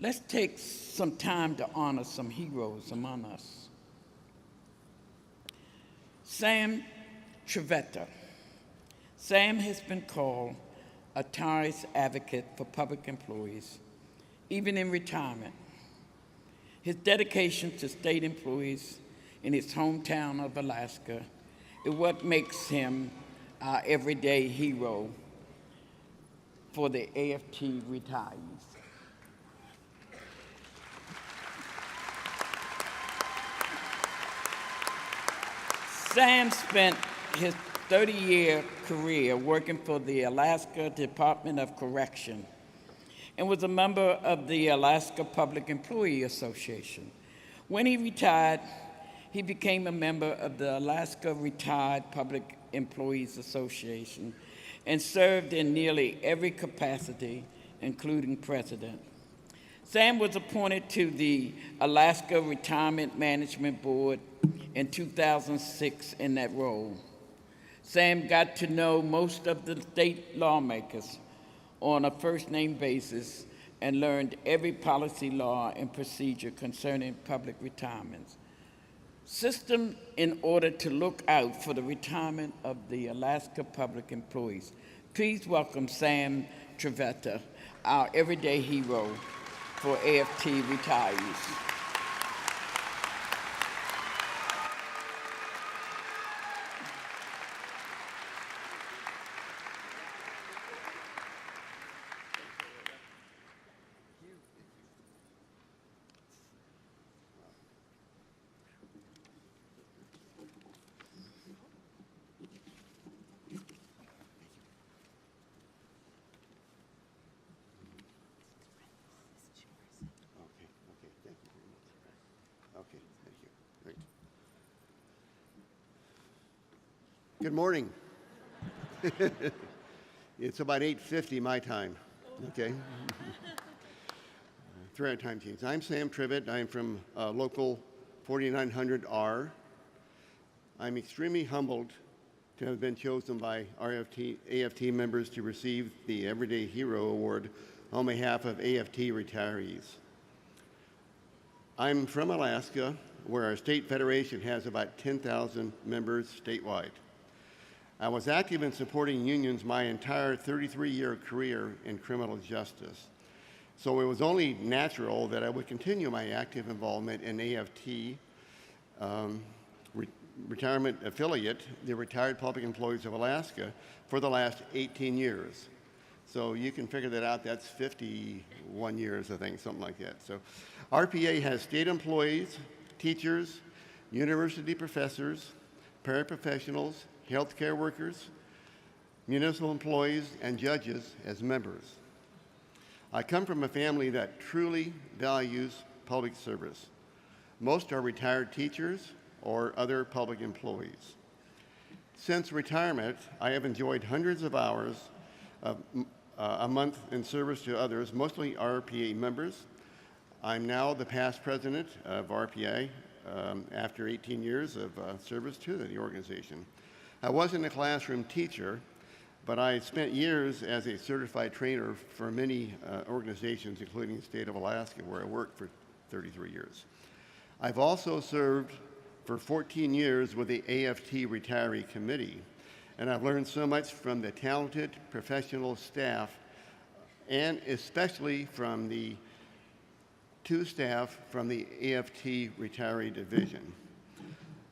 Let's take some time to honor some heroes among us. Sam Trivette. Sam has been called a tireless advocate for public employees, even in retirement. His dedication to state employees in his hometown of Alaska is what makes him our everyday hero for the AFT retirees. Sam spent his 30-year career working for the Alaska Department of Correction and was a member of the Alaska Public Employee Association. When he retired, he became a member of the Alaska Retired Public Employees Association and served in nearly every capacity, including president. Sam was appointed to the Alaska Retirement Management Board in 2006 in that role. Sam got to know most of the state lawmakers on a first-name basis and learned every policy law and procedure concerning public retirements. System in order to look out for the retirement of the Alaska public employees. Please welcome Sam Trivette, our everyday hero for AFT retirees. Good morning. It's about 8:50 my time, okay? 3 time change. I'm Sam Trivette. I'm from local 4900R. I'm extremely humbled to have been chosen by AFT members to receive the Everyday Hero Award on behalf of AFT retirees. I'm from Alaska, where our state federation has about 10,000 members statewide. I was active in supporting unions my entire 33-year career in criminal justice. So it was only natural that I would continue my active involvement in AFT retirement affiliate, the Retired Public Employees of Alaska, for the last 18 years. So you can figure that out. That's 51 years, I think, something like that. So RPA has state employees, teachers, university professors, paraprofessionals, healthcare workers, municipal employees, and judges as members. I come from a family that truly values public service. Most are retired teachers or other public employees. Since retirement, I have enjoyed hundreds of hours a month in service to others, mostly RPA members. I'm now the past president of RPA after 18 years of service to the organization. I wasn't a classroom teacher, but I spent years as a certified trainer for many organizations, including the state of Alaska, where I worked for 33 years. I've also served for 14 years with the AFT Retiree Committee, and I've learned so much from the talented professional staff, and especially from the 2 staff from the AFT Retiree Division.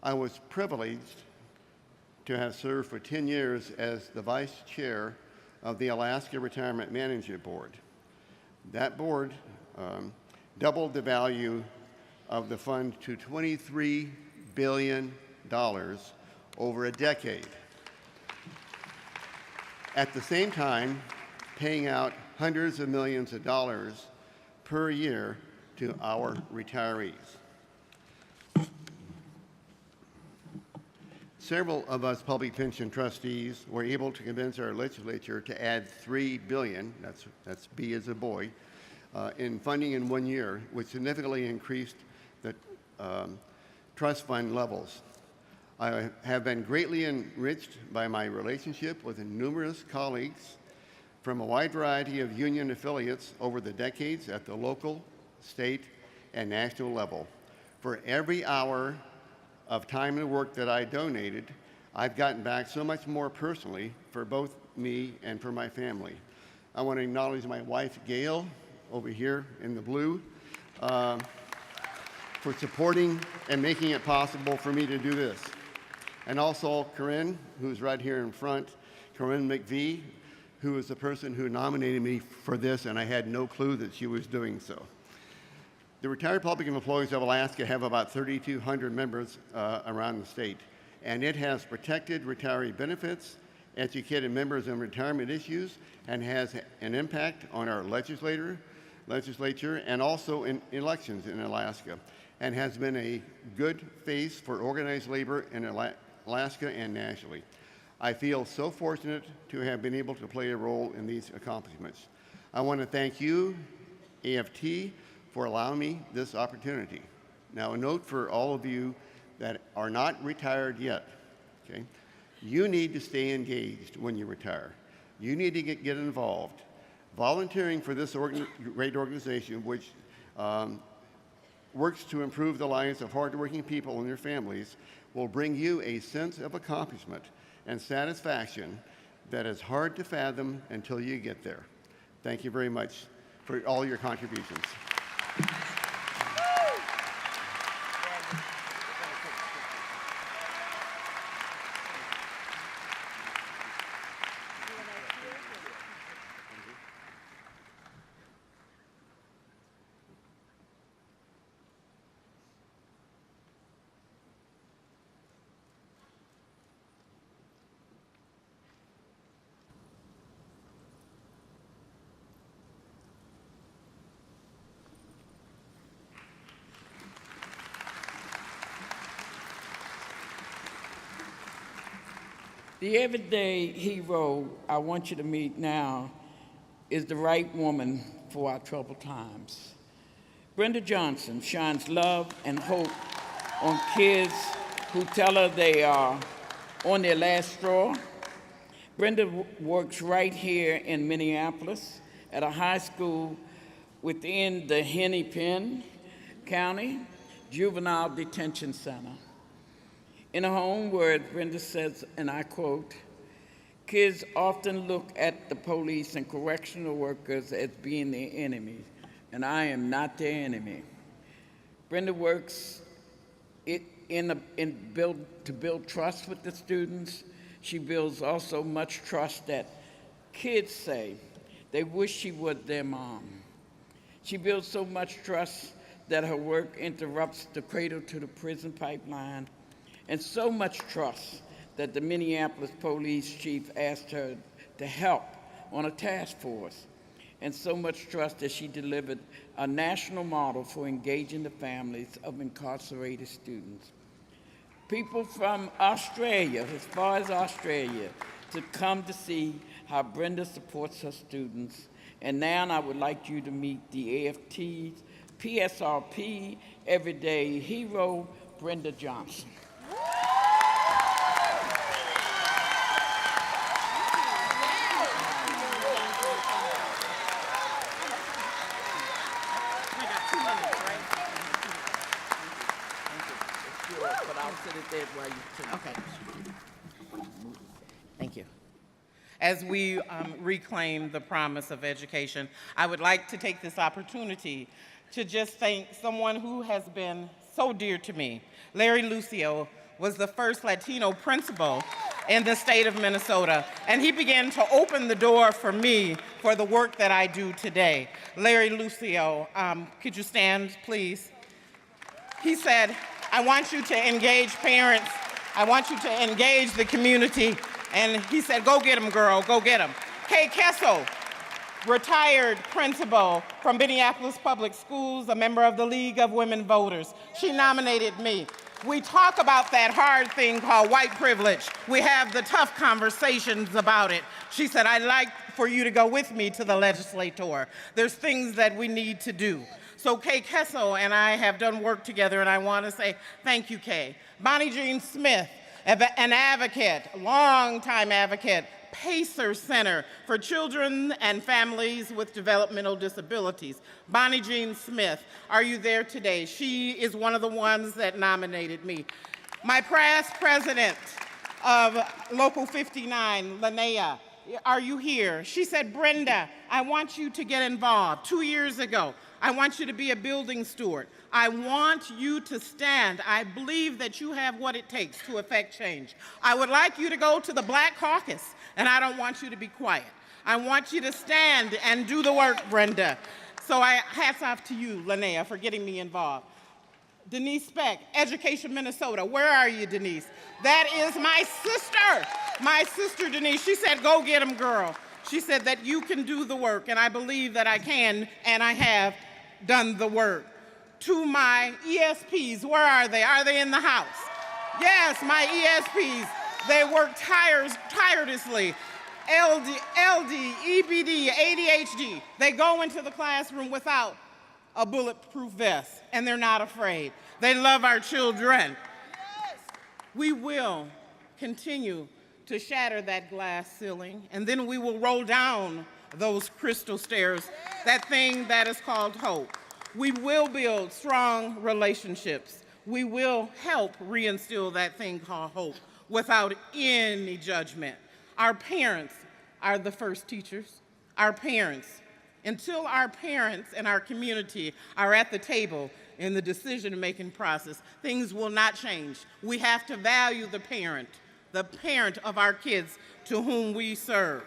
I was privileged to have served for 10 years as the vice chair of the Alaska Retirement Management Board. That board doubled the value of the fund to $23 billion over a decade. At the same time, paying out hundreds of millions of dollars per year to our retirees. Several of us public pension trustees were able to convince our legislature to add $3 billion, that's B as a boy, in funding in 1 year, which significantly increased the trust fund levels. I have been greatly enriched by my relationship with numerous colleagues from a wide variety of union affiliates over the decades at the local, state, and national level. For every hour of time and work that I donated, I've gotten back so much more personally for both me and for my family. I want to acknowledge my wife, Gail, over here in the blue, for supporting and making it possible for me to do this. And also Corinne, who's right here in front, Corinne McVie, who is the person who nominated me for this, and I had no clue that she was doing so. The Retired Public Employees of Alaska have about 3,200 members around the state, and it has protected retiree benefits, educated members on retirement issues, and has an impact on our legislature, and also in elections in Alaska, and has been a good face for organized labor in Alaska and nationally. I feel so fortunate to have been able to play a role in these accomplishments. I want to thank you, AFT, for allowing me this opportunity. Now, a note for all of you that are not retired yet, okay? You need to stay engaged when you retire. You need to get involved. Volunteering for this great organization, which works to improve the lives of hardworking people and their families, will bring you a sense of accomplishment and satisfaction that is hard to fathom until you get there. Thank you very much for all your contributions. The everyday hero I want you to meet now is the right woman for our troubled times. Brenda Johnson shines love and hope on kids who tell her they are on their last straw. Brenda works right here in Minneapolis at a high school within the Hennepin County Juvenile Detention Center. In a home where Brenda says, and I quote, "Kids often look at the police and correctional workers as being their enemies, and I am not their enemy." Brenda works to build trust with the students. She builds also much trust that kids say they wish she was their mom. She builds so much trust that her work interrupts the cradle to the prison pipeline, and so much trust that the Minneapolis police chief asked her to help on a task force, and so much trust that she delivered a national model for engaging the families of incarcerated students. People from Australia, as far as Australia, to come to see how Brenda supports her students. And now I would like you to meet the AFT's PSRP Everyday Hero, Brenda Johnson. Okay. Thank you. As we reclaim the promise of education, I would like to take this opportunity to just thank someone who has been so dear to me. Larry Lucio was the first Latino principal in the state of Minnesota, and he began to open the door for me for the work that I do today. Larry Lucio, could you stand, please? He said, "I want you to engage parents. I want you to engage the community." And he said, "Go get them, girl, go get them." Kay Kessel, retired principal from Minneapolis Public Schools, a member of the League of Women Voters. She nominated me. We talk about that hard thing called white privilege. We have the tough conversations about it. She said, "I'd like for you to go with me to the legislature. There's things that we need to do." So Kay Kessel and I have done work together, and I want to say thank you, Kay. Bonnie Jean Smith, an advocate, longtime advocate, PACER Center for Children and Families with Developmental Disabilities. Bonnie Jean Smith, are you there today? She is one of the ones that nominated me. My past president of Local 59, Linnea, are you here? She said, Brenda, I want you to get involved. 2 years ago, I want you to be a building steward. I want you to stand. I believe that you have what it takes to affect change. I would like you to go to the Black Caucus, and I don't want you to be quiet. I want you to stand and do the work, Brenda. So hats off to you, Linnea, for getting me involved. Denise Speck, Education Minnesota. Where are you, Denise? That is my sister Denise. She said, go get them, girl. She said that you can do the work, and I believe that I can, and I have done the work. To my ESPs, where are they? Are they in the house? Yes, my ESPs. They work tirelessly. LD, EBD, ADHD. They go into the classroom without a bulletproof vest, and they're not afraid. They love our children. We will continue to shatter that glass ceiling, and then we will roll down those crystal stairs, that thing that is called hope. We will build strong relationships. We will help reinstill that thing called hope without any judgment. Our parents are the first teachers. Our parents. Until our parents and our community are at the table in the decision-making process, things will not change. We have to value the parent of our kids to whom we serve.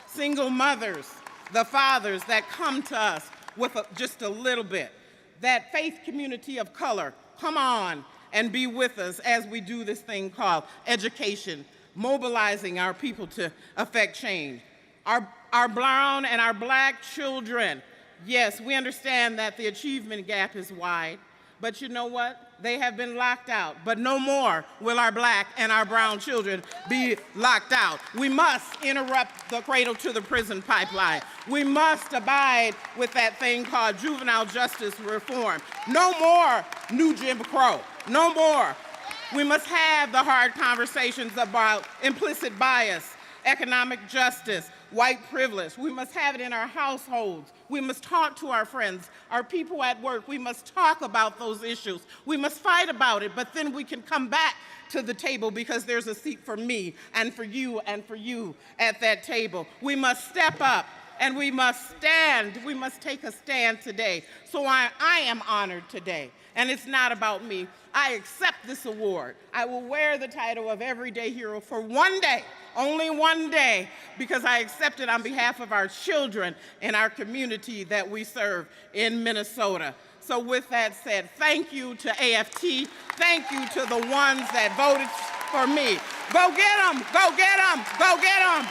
Single mothers, the fathers that come to us with just a little bit. That faith community of color, come on and be with us as we do this thing called education, mobilizing our people to affect change. Our brown and our black children, yes, we understand that the achievement gap is wide, but you know what? They have been locked out, but no more will our black and our brown children be locked out. We must interrupt the cradle to the prison pipeline. We must abide with that thing called juvenile justice reform. No more new Jim Crow, no more. We must have the hard conversations about implicit bias, economic justice, white privilege. We must have it in our households. We must talk to our friends, our people at work. We must talk about those issues. We must fight about it, but then we can come back to the table because there's a seat for me and for you at that table. We must step up and we must stand. We must take a stand today. So I am honored today. And it's not about me. I accept this award. I will wear the title of Everyday Hero for one day, only one day, because I accept it on behalf of our children and our community that we serve in Minnesota. So with that said, thank you to AFT. Thank you to the ones that voted for me. Go get them, go get them, go get them.